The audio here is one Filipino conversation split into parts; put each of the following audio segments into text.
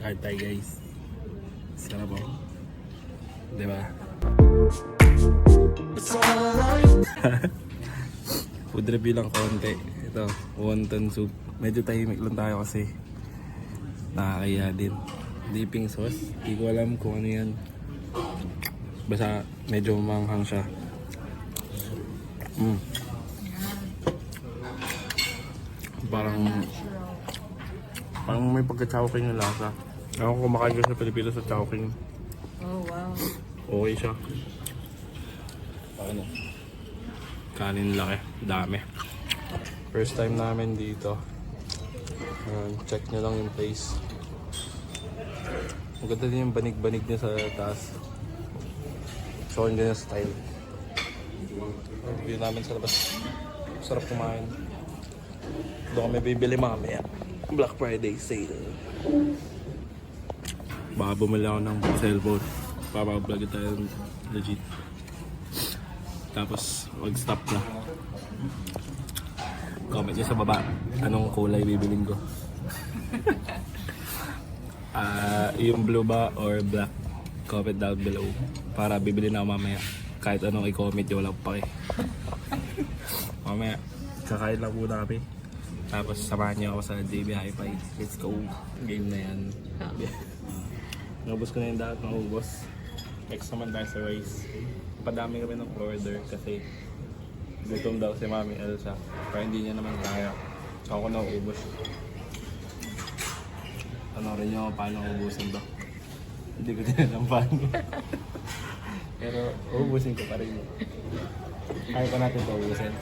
Jakarta guys. Sarap po. Diba? Food review lang konti. Ito, wonton soup. Medyo tahimik lang tayo kasi nakakaya din. Dipping sauce. Hindi ko alam kung ano yan. Basta medyo manghang siya. Parang may pagka-chowking yung lasa. Ako kumakain ko sa Pilipinas sa chowking. Oh, wow. Okay siya. Ano? Kanin laki. Dami. First time namin dito. Check nyo lang yung place. Maganda din yung banig-banig niya sa taas. So, hindi na style. Review namin sa labas. Sarap kumain. Doon kami bibili mamaya. Black Friday sale. Baka bumili ako ng cellphone. Papag-vlog tayo legit. Tapos mag-stop na. Comment nyo sa baba anong kulay bibiling ko. Yung blue ba or black? Comment down below. Para bibili na ako mamaya. Kahit anong i-comment nyo, wala ko pake. Mamaya, kakain lang muna kami. Tapos samahan niyo ako sa JB Hi-Fi. Let's go. Game na yan. Naubos ko na yung lahat, naubos. Next naman tayo sa rice. Padami kami ng order kasi gutom daw si Mami Elsa. Kaya hindi niya naman kaya. Ako naubos. Panorin niyo paano ubusin to. Hindi ko din alam paano. Pero ubusin ko pa rin. Kaya pa natin ito ubusin.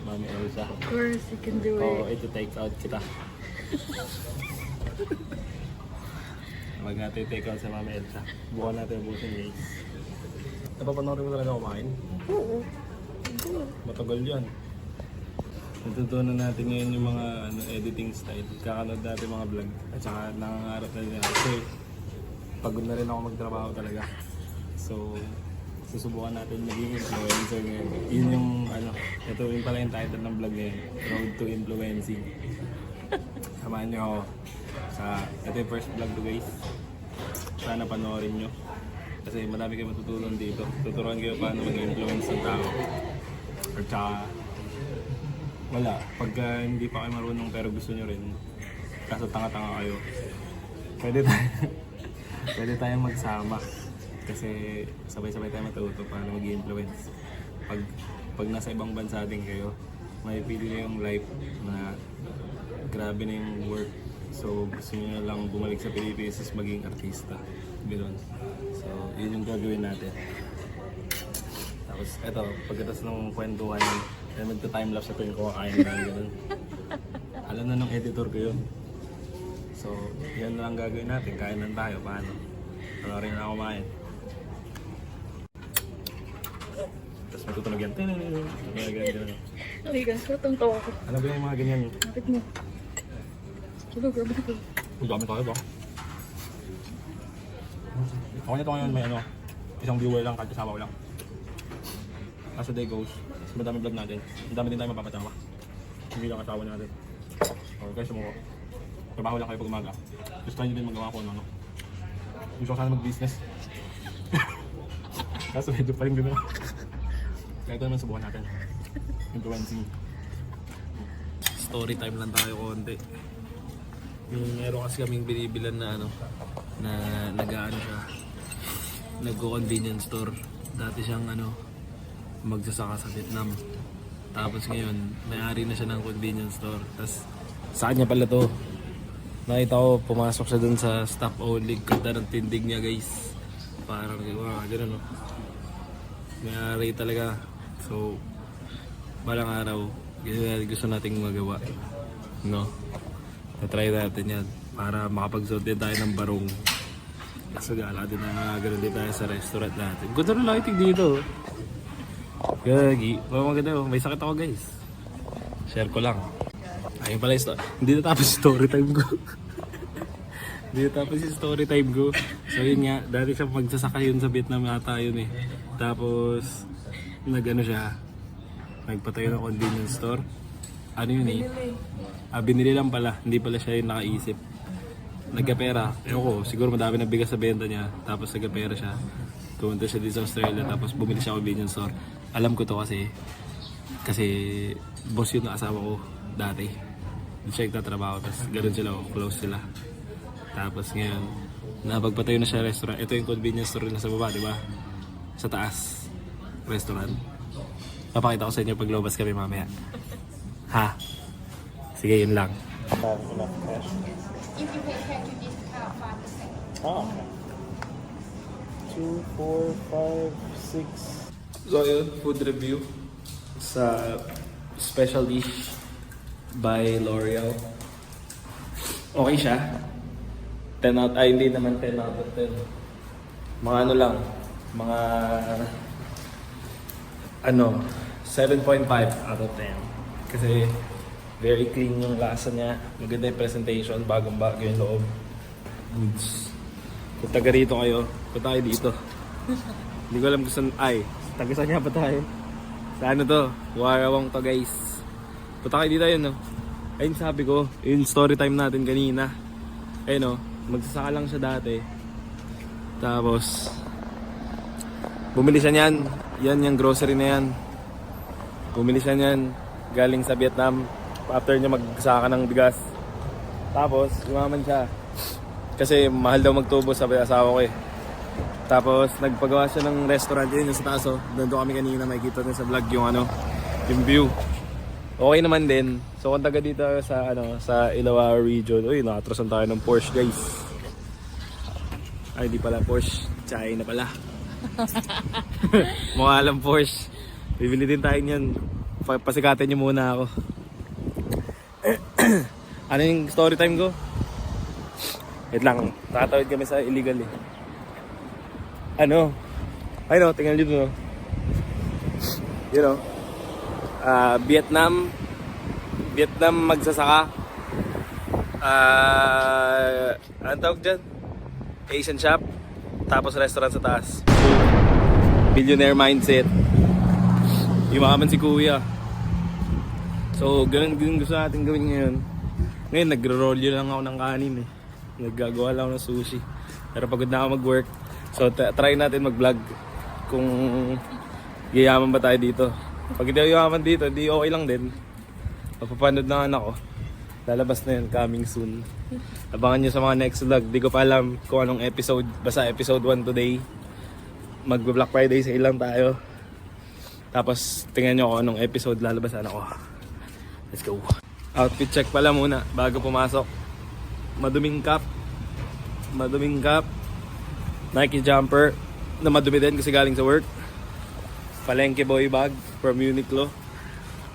Mami Elsa. Of course, you can do it. Oo, ito take out kita. Mag-take out sa Mami Elsa. Bukan natin ubusin guys. Napapanorin mo talaga kumain? Oo. Matagal yan. Natutunan natin ngayon yung mga editing style. Kakanood natin mga vlog. At saka nangangarap na rin kasi pagod na rin ako magtrabaho talaga. So, susubukan natin maging influencer ngayon. Yun yung ito yung pala yung title ng vlog ngayon. Road to Influencing. Samahan nyo ako sa, ito yung first vlog to guys. Sana panoorin nyo. Kasi marami kayo matutunan dito. Tuturuan kayo paano mag-influence ng tao. Or tsaka, wala. Pagka hindi pa kayo marunong pero gusto nyo rin, kaso tanga-tanga kayo, pwede tayong magsama. Kasi sabay-sabay tayo matuto paano mag-influence. Pag nasa ibang bansa din kayo, may pili na yung life na grabe na yung work. So gusto nyo na lang bumalik sa Pilipinas maging artista. Ganoon. So yun yung gagawin natin. Tapos eto, pagkatapos ng kwentuhan, magta-timelapse ito yung kumakain na ganoon. Alam na ng editor ko yun. So yan na lang gagawin natin. Kain lang tayo. Paano? Ano rin na kumain. Tapos matutunog yan. Ganyan. Ay, ganito. Tungtawa ko. Ano ba yung mga ganyan? Kapit mo. Sige, grabe ko. Ang dami tayo ba? Ako nito ngayon may isang viewer lang kahit kasama ko lang. As the day goes, mas madami vlog natin. Ang dami din tayo mapapatama. Hindi lang kasama natin. Okay, guys, sumuko. Trabaho lang kayo pag umaga. Gusto nyo din magawa ko ano. Gusto ko sana mag-business. Kaso medyo pa rin din ako. Kaya ito naman subukan natin. Influencing. Story time lang tayo konti. Yung meron kasi kaming binibilan na na nag-aano siya. Nag-convenience store. Dati siyang magsasaka sa Vietnam. Tapos ngayon, may-ari na siya ng convenience store. Tapos saan niya pala to? Nakita ko, pumasok siya dun sa staff only. Ganda ng tindig niya guys. Parang gano'n no. May-ari talaga. So, balang araw, gusto nating magawa. No? Try natin yan para makapag-suot din tayo ng barong. Kaso gala din na gano'n din tayo sa restaurant natin. Ganda na lighting dito. Gagi. Maganda. May sakit ako guys. Share ko lang. Ayun pala yung hindi natapos yung story time ko. Hindi natapos yung story time ko. So yun nga. Dati siya magsasaka yun sa Vietnam ata yun eh. Tapos siya. Nagpatayo ng convenience store. Ano yun eh? Binili lang pala. Hindi pala siya yung nakaisip. nagkapera. Ewan ko, siguro madami na bigas sa benta niya. Tapos nagkapera siya. Pumunta siya dito sa Australia. Tapos bumili siya ng convenience store. Alam ko to kasi boss yun na asawa ko dati. Doon siya nagtatrabaho. Tapos ganoon sila, close sila. Tapos ngayon, napagpatayo na siya restaurant. Ito yung convenience store na sa baba, di ba? Sa taas. Restaurant. Papakita ko sa inyo pag lobas kami mamaya. Ha? Sige, yun lang. Have enough cash. If you pay cash, you discount 5%. Oh. 2, 4, 5, 6. So yun, food review sa special dish by L'Oreal. Okay siya. 10 out, ay hindi naman 10 out of 10. Mga ano lang, mga 7.5 out of 10. Kasi very clean yung lasa niya, maganda yung presentation, bagong-bago yung loob. Goods. Kung taga rito kayo, punta kayo dito. Hindi ko alam kung saan, taga saan nga ba tayo? Sa ano to? Warawang to guys. Punta kayo dito yun, no? Ayun sabi ko, yung story time natin kanina. Ayun, no? Magsasaka lang siya dati. Tapos, bumili siya niyan. Yan yung grocery na yan. Bumili siya niyan. Galing sa Vietnam. After niya magsaka ng bigas. Tapos, umaman siya. Kasi mahal daw magtubo, sabi ng asawa ko eh. Tapos nagpagawa siya ng restaurant yun yung sa taas. Doon kami kanina makikita din sa vlog yung view. Okay naman din. So kung taga dito sa Ilawa region, uy, nakatrasan tayo ng Porsche guys. Ay, di pala Porsche, China pala. Mukha lang Porsche. Bibili din tayo niyan. Pasikatin niyo muna ako. Ano yung story time ko? Wait lang, tatawid kami sa illegal eh. Ayun, tingnan dito no. Vietnam magsasaka. Ano tawag dyan? Asian shop. Tapos restaurant sa taas. Billionaire mindset. Yumaman si kuya. So, ganun din gusto natin gawin ngayon. Ngayon, nagro-roll lang ako ng kanin eh. Naggagawa lang ako ng sushi. Pero pagod na ako mag-work. So, try natin mag-vlog kung yayaman ba tayo dito. Pag hindi ako yayaman dito, di okay lang din. Mapapanood na ako. Lalabas na yun, coming soon. Abangan nyo sa mga next vlog. Di ko pa alam kung anong episode. Basta episode 1 today. Mag-Black Friday sale lang tayo. Tapos, tingnan nyo kung anong episode lalabasan ako. Let's go. Outfit check pala muna bago pumasok. Maduming cap. Nike jumper na madumi din kasi galing sa work. Palengke boy bag from Uniqlo.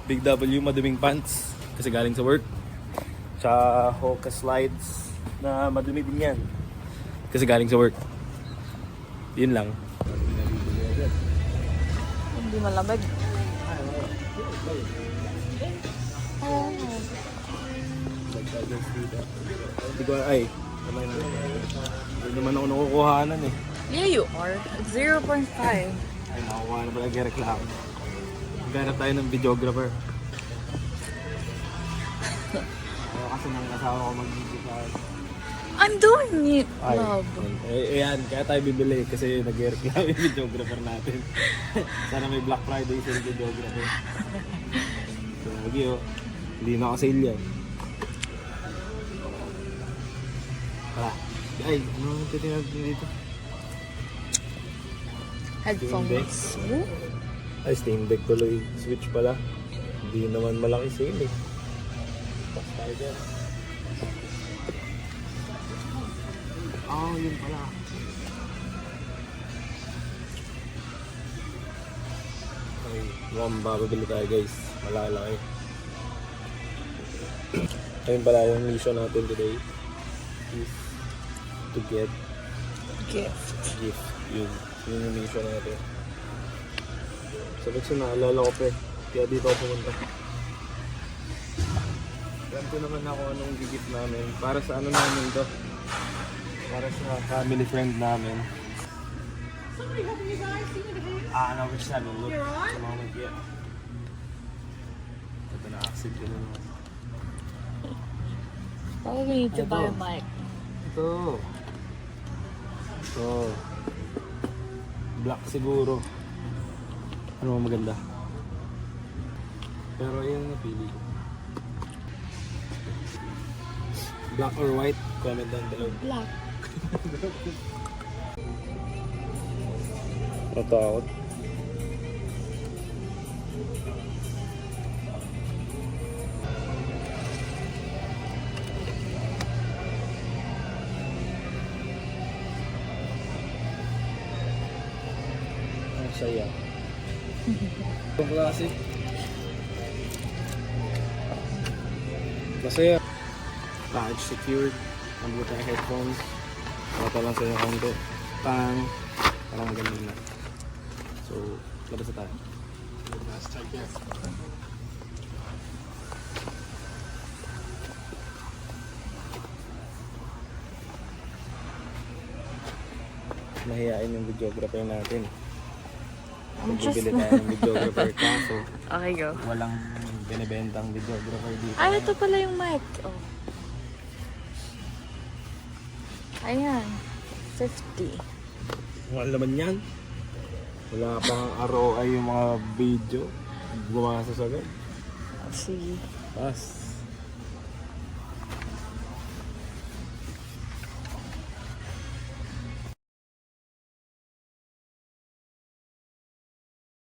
Big W maduming pants kasi galing sa work. Tsaka Hoka slides na madumi din yan kasi galing sa work. Yun lang. Hindi malamig. Hindi ko hindi naman ako nakukuhanan eh. Yeah, you are. It's 0.5. Ay, nakukuha na pala reklamo. Maghanap tayo ng videographer. Kasi nang asawa ko mag-video. I'm doing it, Ay, love. ayan, kaya tayo bibili kasi nag-reklamo yung videographer natin. Sana may Black Friday sa videographer. So, hindi naka-sale yan. Tara. Ay, ano titingnan dito? Headphones. Ooh. Ay, Steam Deck tuloy. Switch pala. Hindi naman malaki sale eh. Pas tayo dyan. Yun pala. Okay, mukhang bababili tayo guys. Malalaki. Ayun pala yung mission natin today is to get gift. Yun yung mission natin. So next yung naalala ko pa kaya dito ako pumunta. Alam ko naman ako anong gift namin. Para sa ano namin to. Para sa family friend namin. No, we're just having a look. Sa moment, yeah. Ito na-accept ko naman. Probably need to buy a mic. to. So, black siguro. Ano mo maganda? Pero yun ang napili ko. Black or white? Comment down below. Black. Natakot. Ang saya. Itong classic. Masaya. Package secured. Ang buta ng headphones. Mata lang sa'yo konti. Pang. Parang maganda na. So, labas na tayo. Last time here. Mahihain yung videographer natin. Magbibili tayo ng videographer kaso Okay, go. walang binibentang videographer dito. Ah, ito pala yung mic. Oh. Ayan. 50. Wala naman yan. Wala pang ROI yung mga video. Gumastos agad. Sige. Pas.